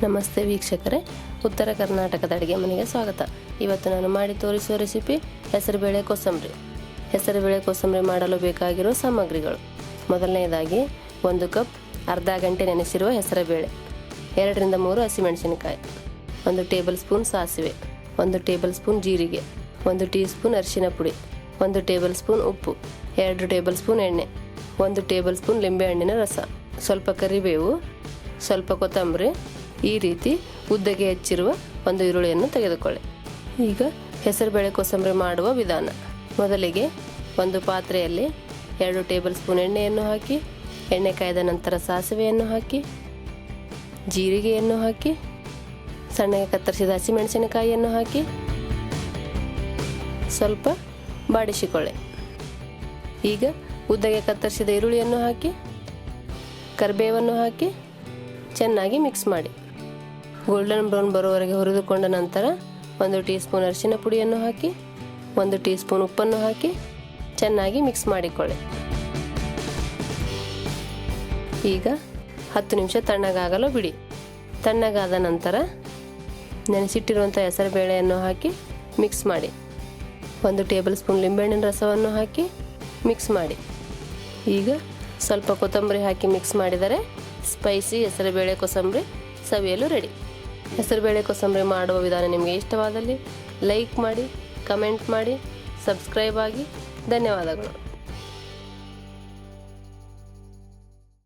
ನಮಸ್ತೆ ವೀಕ್ಷಕರೇ, ಉತ್ತರ ಕರ್ನಾಟಕದ ಅಡುಗೆ ಮನೆಗೆ ಸ್ವಾಗತ. ಇವತ್ತು ನಾನು ಮಾಡಿ ತೋರಿಸುವ ರೆಸಿಪಿ ಹೆಸರುಬೇಳೆ ಕೋಸಂಬರಿ. ಹೆಸರುಬೇಳೆ ಕೋಸಂಬರಿ ಮಾಡಲು ಬೇಕಾಗಿರುವ ಸಾಮಗ್ರಿಗಳು: ಮೊದಲನೆಯದಾಗಿ 1 ಕಪ್ ಅರ್ಧ ಗಂಟೆ ನೆನೆಸಿರುವ ಹೆಸರುಬೇಳೆ, 2 ರಿಂದ 3 ಹಸಿಮೆಣಸಿನಕಾಯಿ, 1 ಟೇಬಲ್ ಸ್ಪೂನ್ ಸಾಸಿವೆ, 1 ಟೇಬಲ್ ಸ್ಪೂನ್ ಜೀರಿಗೆ, 1 ಟೀ ಸ್ಪೂನ್ ಅರಿಶಿನ ಪುಡಿ, 1 ಟೇಬಲ್ ಸ್ಪೂನ್ ಉಪ್ಪು, 2 ಟೇಬಲ್ ಸ್ಪೂನ್ ಎಣ್ಣೆ, 1 ಟೇಬಲ್ ಸ್ಪೂನ್ ಲಿಂಬೆಹಣ್ಣಿನ ರಸ, ಸ್ವಲ್ಪ ಕರಿಬೇವು, ಸ್ವಲ್ಪ ಕೊತ್ತಂಬರಿ. ಈ ರೀತಿ ಉದ್ದಗೆ ಹೆಚ್ಚಿರುವ ಒಂದು ಈರುಳ್ಳಿಯನ್ನು ತೆಗೆದುಕೊಳ್ಳಿ. ಈಗ ಹೆಸರುಬೇಳೆ ಕೋಸಂಬರಿ ಮಾಡುವ ವಿಧಾನ: ಮೊದಲಿಗೆ ಒಂದು ಪಾತ್ರೆಯಲ್ಲಿ 2 ಟೇಬಲ್ ಸ್ಪೂನ್ ಎಣ್ಣೆಯನ್ನು ಹಾಕಿ, ಎಣ್ಣೆ ಕಾಯ್ದ ನಂತರ ಸಾಸಿವೆಯನ್ನು ಹಾಕಿ, ಜೀರಿಗೆಯನ್ನು ಹಾಕಿ, ಸಣ್ಣಗೆ ಕತ್ತರಿಸಿದ ಹಸಿಮೆಣಸಿನಕಾಯಿಯನ್ನು ಹಾಕಿ ಸ್ವಲ್ಪ ಬಾಡಿಸಿಕೊಳ್ಳಿ. ಈಗ ಉದ್ದಗೆ ಕತ್ತರಿಸಿದ ಈರುಳ್ಳಿಯನ್ನು ಹಾಕಿ, ಕರಿಬೇವನ್ನು ಹಾಕಿ ಚೆನ್ನಾಗಿ ಮಿಕ್ಸ್ ಮಾಡಿ. ಗೋಲ್ಡನ್ ಬ್ರೌನ್ ಬರುವವರೆಗೆ ಹುರಿದುಕೊಂಡ ನಂತರ 1 ಟೀ ಸ್ಪೂನ್ ಅರಿಶಿನ ಪುಡಿಯನ್ನು ಹಾಕಿ, 1 ಟೀ ಸ್ಪೂನ್ ಉಪ್ಪನ್ನು ಹಾಕಿ ಚೆನ್ನಾಗಿ ಮಿಕ್ಸ್ ಮಾಡಿಕೊಳ್ಳಿ. ಈಗ 10 ನಿಮಿಷ ತಣ್ಣಗಾಗಲು ಬಿಡಿ. ತಣ್ಣಗಾದ ನಂತರ ನೆನೆಸಿಟ್ಟಿರುವಂಥ ಹೆಸರುಬೇಳೆಯನ್ನು ಹಾಕಿ ಮಿಕ್ಸ್ ಮಾಡಿ. 1 ಟೇಬಲ್ ಸ್ಪೂನ್ ಲಿಂಬೆಹಣ್ಣಿನ ರಸವನ್ನು ಹಾಕಿ ಮಿಕ್ಸ್ ಮಾಡಿ. ಈಗ ಸ್ವಲ್ಪ ಕೊತ್ತಂಬರಿ ಹಾಕಿ ಮಿಕ್ಸ್ ಮಾಡಿದರೆ ಸ್ಪೈಸಿ ಹೆಸರುಬೇಳೆ ಕೋಸಂಬರಿ ಸವಿಯಲು ರೆಡಿ. ಹೆಸರುಬೇಳೆ ಕೋಸಂಬರಿ ಮಾಡುವ ವಿಧಾನ ನಿಮಗೆ ಇಷ್ಟವಾದಲ್ಲಿ ಲೈಕ್ ಮಾಡಿ, ಕಮೆಂಟ್ ಮಾಡಿ, ಸಬ್ಸ್ಕ್ರೈಬ್ ಆಗಿ. ಧನ್ಯವಾದಗಳು.